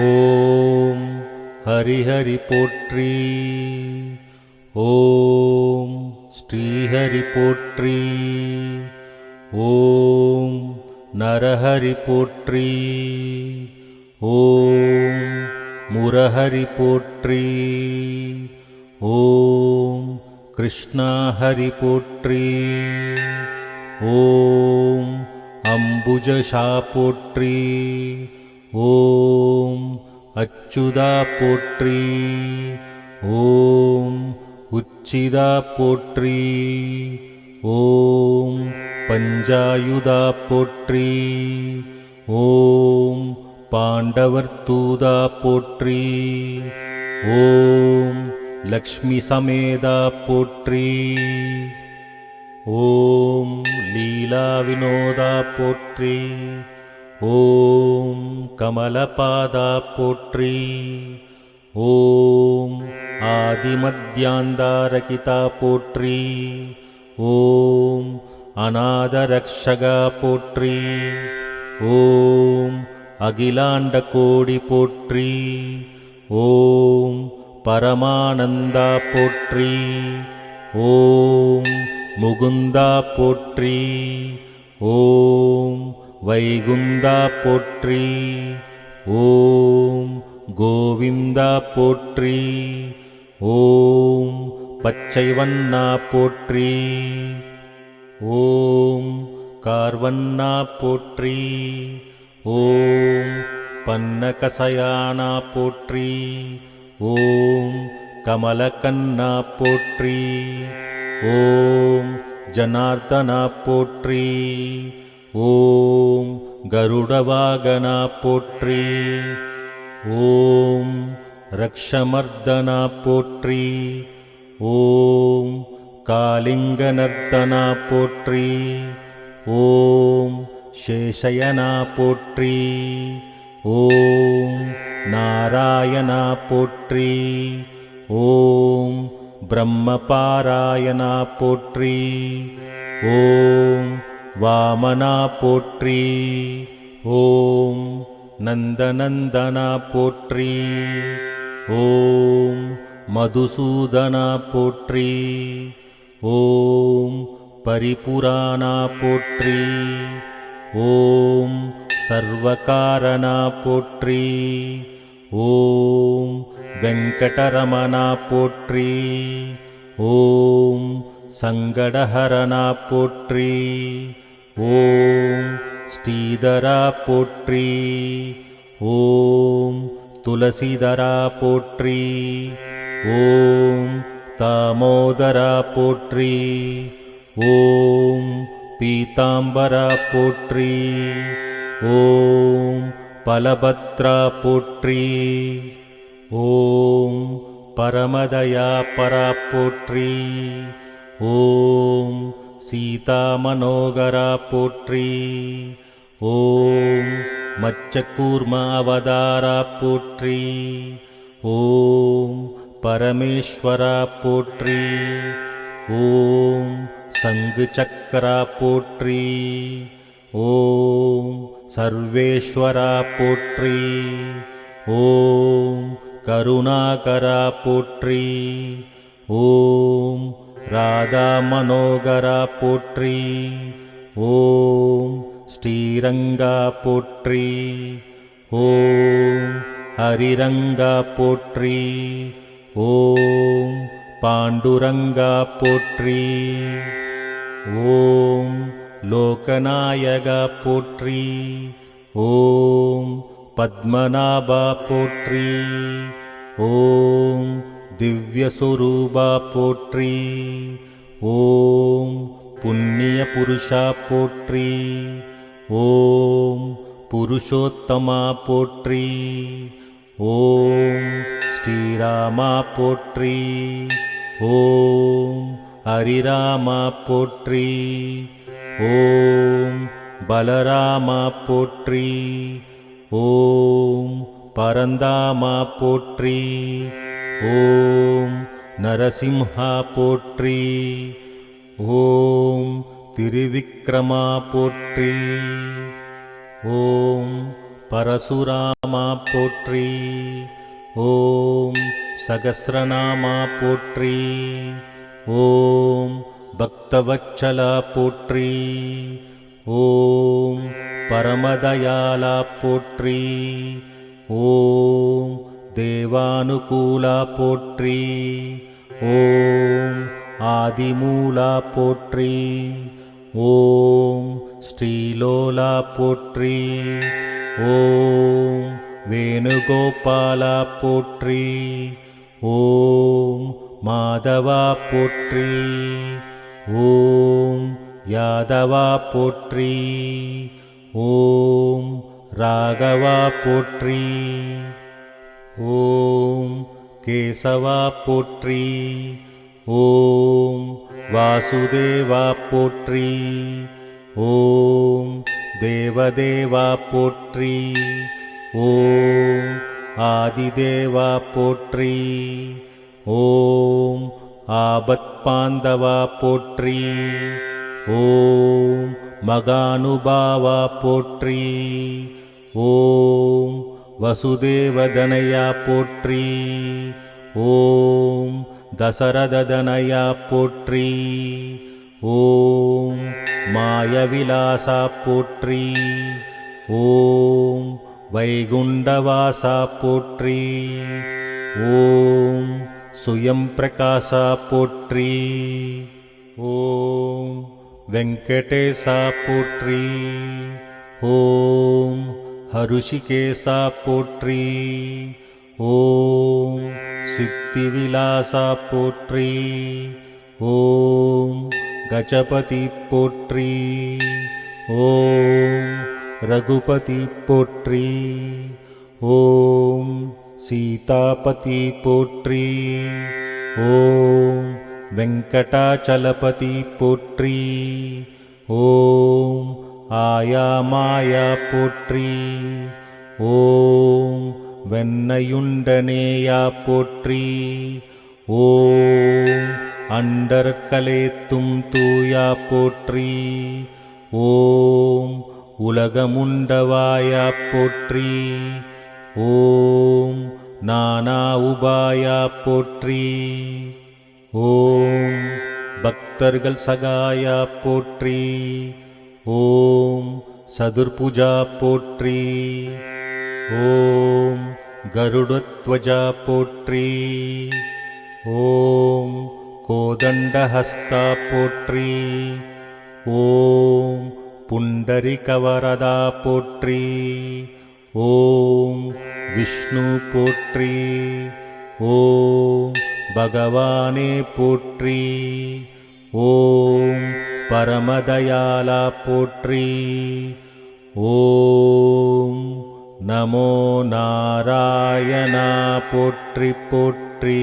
ஓம் ஹரிஹரி போற்றி. ஓம் ஸ்ரீஹரி போற்றி. ஓம் நரஹரி போற்றி. ஓம் முரஹரி போற்றி. ஓம் கிருஷ்ணா ஹரி போற்றி. ஓம் அம்புஜஷா போற்றி. ஓம் அச்சுதா போற்றி. ஓம் உச்சிதா போற்றி. ஓம் பஞ்சாயுதா போற்றி. ஓம் பாண்டவர் தூதா போற்றி. ஓம் லக்ஷ்மி சமேதா போற்றி. ஓம் லீலா வினோதா போற்றி. ஓம் கமலபாதா போற்றி. ஓம் ஆதிமத்யாந்தாரகிதா போற்றி. ஓம் அநாதரக்ஷகா போற்றி. ஓம் அகிலாண்ட கோடி போற்றி. ஓம் பரமானந்தா போற்றி. ஓம் முகுந்தா போற்றி. ஓம் வைகுந்தா போற்றி. ஓம் கோவிந்தா போற்றி. ஓம் பச்சைவண்ணா போற்றி. ஓம் கார்வண்ணா போற்றி. ஓம் பன்னகசயானா போற்றி. ஓம் கமலக்கண்ணா போற்றி. ஓம் ஜனார்தனா போற்றி. ஓம் கருடவாகனா போற்றி. ஓம் ரக்ஷமர்தனா போற்றி. ஓம் காளிங்கநர்த்தனா போற்றி. ஓம் சேஷயனா போற்றி. ஓம் நாராயணா போற்றி. ஓம் பிரம்மபாராயணா போற்றி. ஓம் வாமனா போற்றி. ஓம் நந்தநந்தனா போற்றி. ஓம் மதுசூதனா போற்றி. ஓம் பரிபுராணா போற்றி. ஓம் சர்வகாரணா போற்றி. ஓம் வெங்கடரமணா போற்றி. ஓம் சங்கடஹரணா போற்றி. ஓம் ஸ்ரீதரா போற்றி. ஓம் துளசிதரா போற்றி. ஓம் தாமோதரா போற்றி. ஓம் பீதாம்பரா போற்றி. ஓம் பலபத்ரா போற்றி. ஓம் பரமதயா பரா போற்றி. ஓம் சீதா மனோகரா போற்றி. ஓம் மச்சக்கூர்ம அவதாரா போற்றி. ஓம் பரமேஸ்வரா போற்றி. ஓம் சங்கு சக்கரா போற்றி. ஓம் சர்வேஸ்வரா போற்றி. ஓம் கருணாகரா போற்றி. ஓம் ராதா மனோகரா போற்றி. ஓம் ஸ்ரீரங்கா போற்றி. ஓம் ஹரிரங்கா போற்றி. ஓம் பாண்டுரங்கா போற்றி. ஓம் லோகநாயகா போற்றி. ஓம் பத்மநாபா போற்றி. ஓம் திவ்யஸ்வரூபா போற்றி. ஓம் புண்ணிய புருஷா போற்றி. ஓம் புருஷோத்தமா போற்றி. ஓம் ஸ்ரீராமா போற்றி. ஓம் ஹரிராமா போற்றி. ஓம் பலராமா போற்றி. ஓம் பரந்தாமா போற்றி. ஓம் நரசிம்ஹா போற்றி. ஓம் திருவிக்ரமா போற்றி. ஓம் பரசுராமா போற்றி. ஓம் சகஸ்ரநாமா போற்றி. ஓம் பக்தவத்சலா போற்றி. ஓம் பரமதயாலா போற்றி. ஓம் தேவானுகூலா போற்றி. ஓம் ஆதிமூலா போற்றி. ஓம் ஸ்ரீலோலா போற்றி. ஓம் வேணுகோபாலா போற்றி. ஓம் மாதவா போற்றி. ஓம் யாதவா போற்றி. ஓம் ராகவா போற்றி. ஓம் கேசவா போற்றி. ஓம் வாசுதேவா போற்றி. ஓம் தேவதேவா போற்றி. ஓம் ஆதிதேவா போற்றி. ஓம் ஆபத்பாந்தவா போற்றி. ஓம் மகானுபாவா போற்றி. ஓம் வசுதேவதனயா போற்றி. ஓம் தசரததனயா போற்றி. ஓம் மாயவிலாசா போற்றி. ஓம் வைகுண்டவாசா போற்றி. ஓம் சுயம் பிரகாசா போற்றி. ஓம் வெங்கடேசா போற்றி. ஓம் ஹருஷிகேசா போற்றி. ஓம் சித்திவிலாசா போற்றி. ஓம் கஜபதி போற்றி. ஓம் ரகுபதி போற்றி. ஓம் சீதாபதி போற்றி. ஓம் வெங்கடாச்சலபதி போற்றி. ஓம் ஆயாமாயா போற்றி. ஓம் வெண்ணையுண்டனேயா போற்றி. ஓம் அண்டர்களேத்தும் தூயா போற்றி. ஓம் உலகமுண்டவாயா போற்றி. ஓம் நானா உபாயா போற்றி. ஓம் பக்தர்கள் சகாயா போற்றி. ஓம் சதுர்புஜா போற்றி. ஓம் கருடத்வஜா போற்றி. ஓம் கோதண்டஹஸ்தா போற்றி. ஓம் புண்டரிகவரதா போற்றி. ஓம் விஷ்ணு போற்றி. ஓம் பகவானே போற்றி. ஓம் பரமதயாலா போற்றி. ஓம் நமோ நாராயணா போற்றி போற்றி.